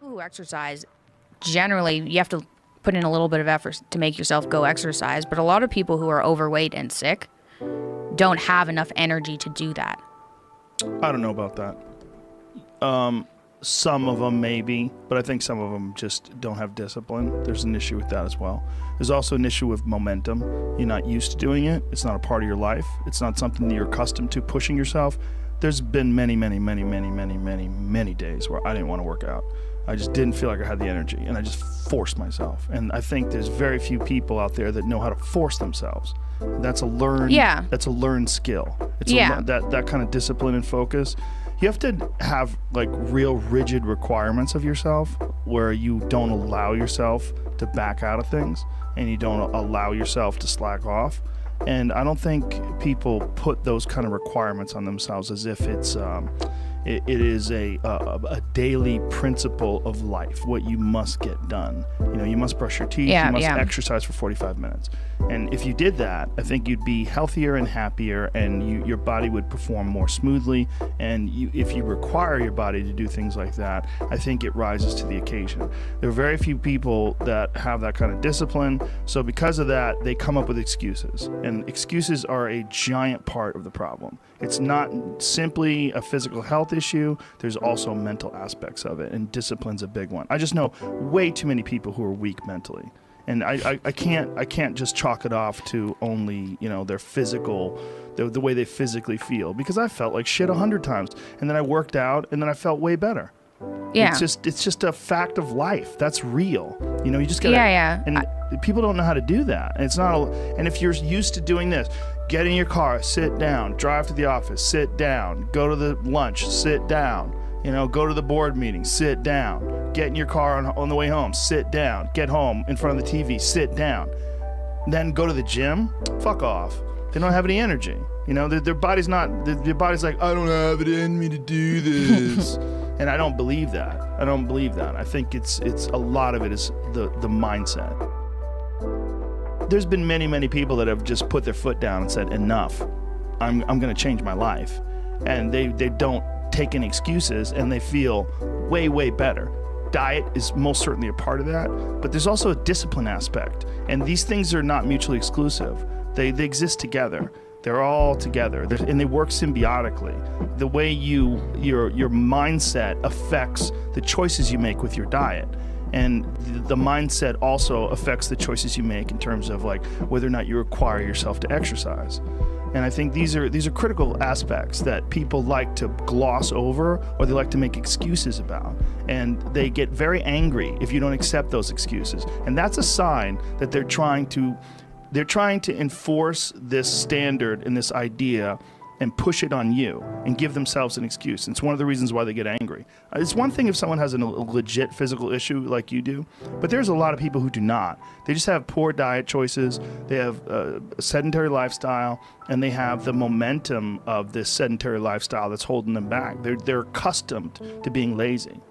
People who exercise, generally, you have to put in a little bit of effort to make yourself go exercise. But a lot of people who are overweight and sick don't have enough energy to do that. I don't know about that. Some of them maybe, but I think some of them just don't have discipline. There's an issue with that as well. There's also an issue with momentum. You're not used to doing it. It's not a part of your life. It's not something that you're accustomed to, pushing yourself. There's been many days where I didn't want to work out. I just didn't feel like I had the energy, and I just forced myself. And I think there's very few people out there that know how to force themselves. That's a learned, that's a learned skill. It's that kind of discipline and focus. You have to have like real rigid requirements of yourself where you don't allow yourself to back out of things and you don't allow yourself to slack off. And I don't think people put those kind of requirements on themselves as if it's it is a daily principle of life, what you must get done. You know, you must brush your teeth, you must exercise for 45 minutes. And if you did that, I think you'd be healthier and happier, and your body would perform more smoothly. And if you require your body to do things like that, I think it rises to the occasion. There are very few people that have that kind of discipline. So because of that, they come up with excuses. And excuses are a giant part of the problem. It's not simply a physical health issue. There's also mental aspects of it, and discipline's a big one. I just know way too many people who are weak mentally. And I can't just chalk it off to only, you know, their physical, the way they physically feel, because I felt like shit 100 times, and then I worked out, and then I felt way better. Yeah, it's just a fact of life. That's real. You know, you just gotta. And people don't know how to do that. And it's not. And if you're used to doing this, get in your car, sit down, drive to the office, sit down, go to the lunch, sit down. You know, go to the board meeting, sit down. Get in your car on the way home, sit down. Get home in front of the TV, sit down. Then go to the gym. Fuck off. They don't have any energy. You know, their body's not. Their body's like, I don't have it in me to do this. And I don't believe that. I think it's a lot of it is the mindset. There's been many people that have just put their foot down and said, enough. I'm going to change my life. And they don't take any excuses, and they feel way better. Diet is most certainly a part of that, but there's also a discipline aspect. And these things are not mutually exclusive. They exist together. They're all together, and they work symbiotically. The way your mindset affects the choices you make with your diet, and the mindset also affects the choices you make in terms of like whether or not you require yourself to exercise. And I think these are critical aspects that people like to gloss over, or they like to make excuses about. And they get very angry if you don't accept those excuses. And that's a sign that they're trying to enforce this standard and this idea and push it on you and give themselves an excuse. And it's one of the reasons why they get angry. It's one thing if someone has a legit physical issue like you do, but there's a lot of people who do not. They just have poor diet choices, they have a sedentary lifestyle, and they have the momentum of this sedentary lifestyle that's holding them back. They're accustomed to being lazy.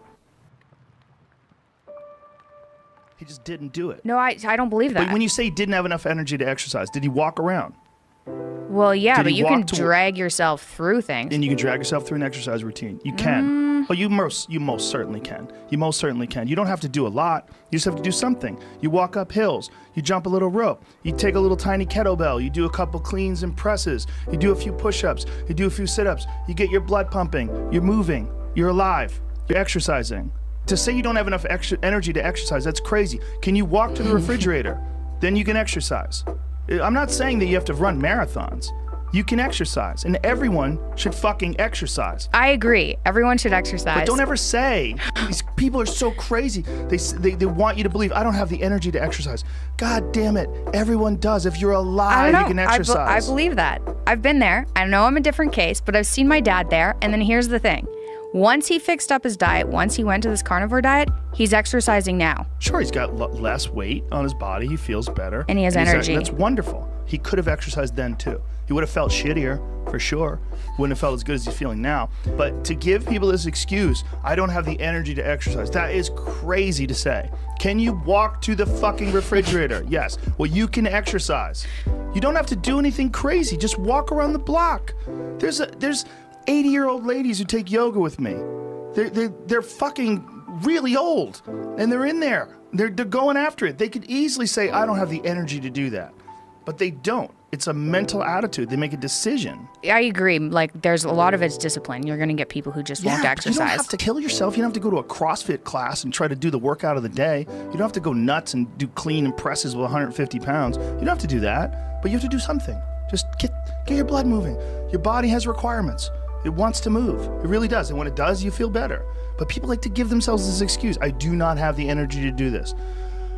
He just didn't do it. No, I don't believe that. But when you say he didn't have enough energy to exercise, did he walk around? Well, yeah, but you can drag yourself through things. And you can drag yourself through an exercise routine. You can. Oh, you most certainly can. You most certainly can. You don't have to do a lot. You just have to do something. You walk up hills. You jump a little rope. You take a little tiny kettlebell. You do a couple cleans and presses. You do a few push-ups. You do a few sit-ups. You get your blood pumping. You're moving. You're alive. You're exercising. To say you don't have enough energy to exercise, that's crazy. Can you walk to the refrigerator? Then you can exercise. I'm not saying that you have to run marathons. You can exercise, and everyone should fucking exercise. I agree. Everyone should exercise. But don't ever say, these people are so crazy. They want you to believe, I don't have the energy to exercise. God damn it. Everyone does. If you're alive, you can exercise. I believe that. I've been there. I know I'm a different case, but I've seen my dad there. And then here's the thing. Once he fixed up his diet, once he went to this carnivore diet, he's exercising now. Sure, he's got less weight on his body. He feels better. And he has energy. That's wonderful. He could have exercised then too. He would have felt shittier, for sure. Wouldn't have felt as good as he's feeling now. But to give people this excuse, I don't have the energy to exercise, that is crazy to say. Can you walk to the fucking refrigerator? Yes. Well, you can exercise. You don't have to do anything crazy. Just walk around the block. There's 80-year-old ladies who take yoga with me. They're fucking really old and they're in there. They're going after it. They could easily say, I don't have the energy to do that. But they don't. It's a mental attitude. They make a decision. I agree. Like, there's a lot of it's discipline. You're going to get people who just won't exercise. You don't have to kill yourself. You don't have to go to a CrossFit class and try to do the workout of the day. You don't have to go nuts and do clean and presses with 150 pounds. You don't have to do that, but you have to do something. Just get your blood moving. Your body has requirements. It wants to move. It really does. And when it does, you feel better. But people like to give themselves this excuse. I do not have the energy to do this.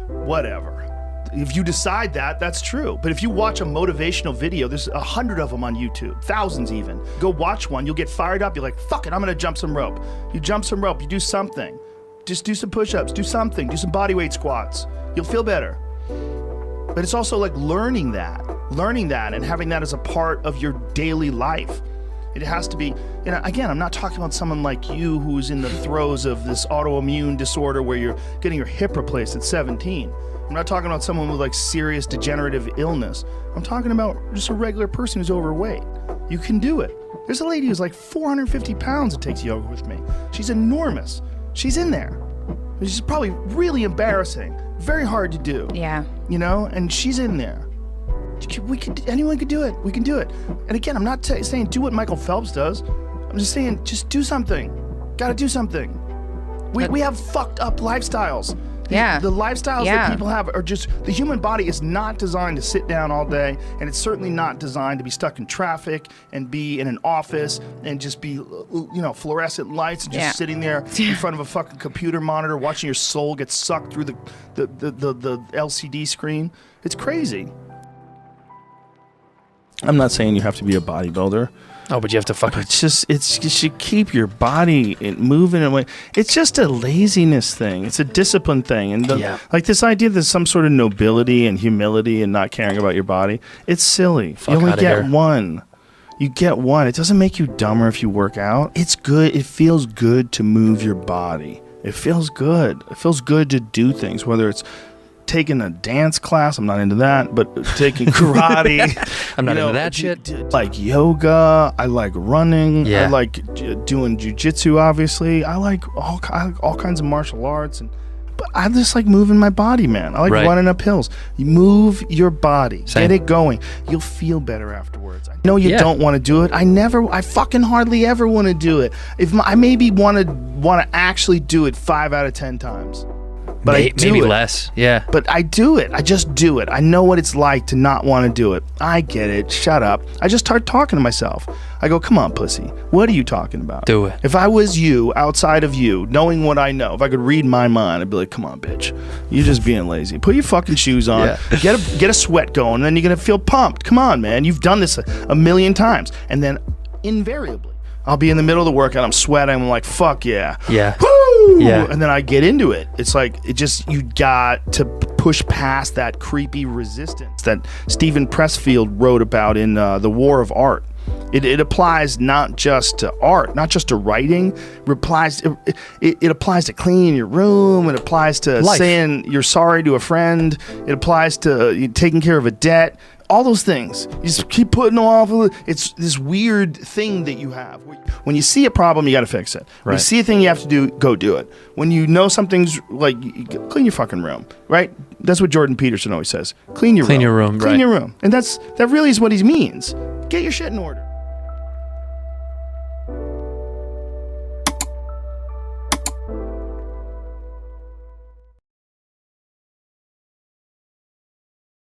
Whatever. If you decide that, that's true. But if you watch a motivational video, there's 100 of them on YouTube, thousands even. Go watch one, you'll get fired up. You're like, fuck it, I'm gonna jump some rope. You jump some rope, you do something. Just do some push-ups, do something, do some bodyweight squats. You'll feel better. But it's also like learning that and having that as a part of your daily life. It has to be, again, I'm not talking about someone like you who's in the throes of this autoimmune disorder where you're getting your hip replaced at 17. I'm not talking about someone with like serious degenerative illness. I'm talking about just a regular person who's overweight. You can do it. There's a lady who's like 450 pounds that takes yoga with me. She's enormous. She's in there. She's probably really embarrassing. Very hard to do. Yeah. And she's in there. Anyone could do it. We can do it. And again, I'm not saying do what Michael Phelps does. I'm just saying just do something. Gotta do something. We have fucked up lifestyles. The lifestyles that people have are just, the human body is not designed to sit down all day, and it's certainly not designed to be stuck in traffic and be in an office and just be, fluorescent lights and just sitting there in front of a fucking computer monitor watching your soul get sucked through the LCD screen. It's crazy. I'm not saying you have to be a bodybuilder. Oh, but you have to fucking... You should keep your body moving in a way. It's just a laziness thing. It's a discipline thing. And like this idea that there's some sort of nobility and humility and not caring about your body, it's silly. You only get one. You get one. It doesn't make you dumber if you work out. It's good. It feels good to move your body. It feels good. It feels good to do things, whether it's taking a dance class, I'm not into that, but taking karate. I'm not into that shit. Like yoga, I like running, I like doing jujitsu, obviously. I like all kinds of martial arts, but I just like moving my body, man. I like running up hills. You move your body, get it going. You'll feel better afterwards. I know you don't want to do it. I fucking hardly ever want to do it. I maybe want to actually do it 5 out of 10 times. But maybe less, But I do it. I just do it. I know what it's like to not want to do it. I get it. Shut up. I just start talking to myself. I go, come on, pussy. What are you talking about? Do it. If I was you, outside of you, knowing what I know, if I could read my mind, I'd be like, come on, bitch. You're just being lazy. Put your fucking shoes on. Get a sweat going, and then you're going to feel pumped. Come on, man. You've done this a million times. And then invariably, I'll be in the middle of the workout. I'm sweating. I'm like, fuck yeah. Yeah. Woo! Yeah. And then I get into it. It's like, you got to push past that creepy resistance that Stephen Pressfield wrote about in The War of Art. It applies not just to art, not just to writing. It applies to cleaning your room. It applies to saying you're sorry to a friend. It applies to taking care of a debt. All those things. You just keep putting off. It's this weird thing that you have. When you see a problem, you got to fix it. When you see a thing you have to do, go do it. When you know something's like, clean your fucking room, right? That's what Jordan Peterson always says. Clean your room. Clean your room. And that really is what he means. Get your shit in order.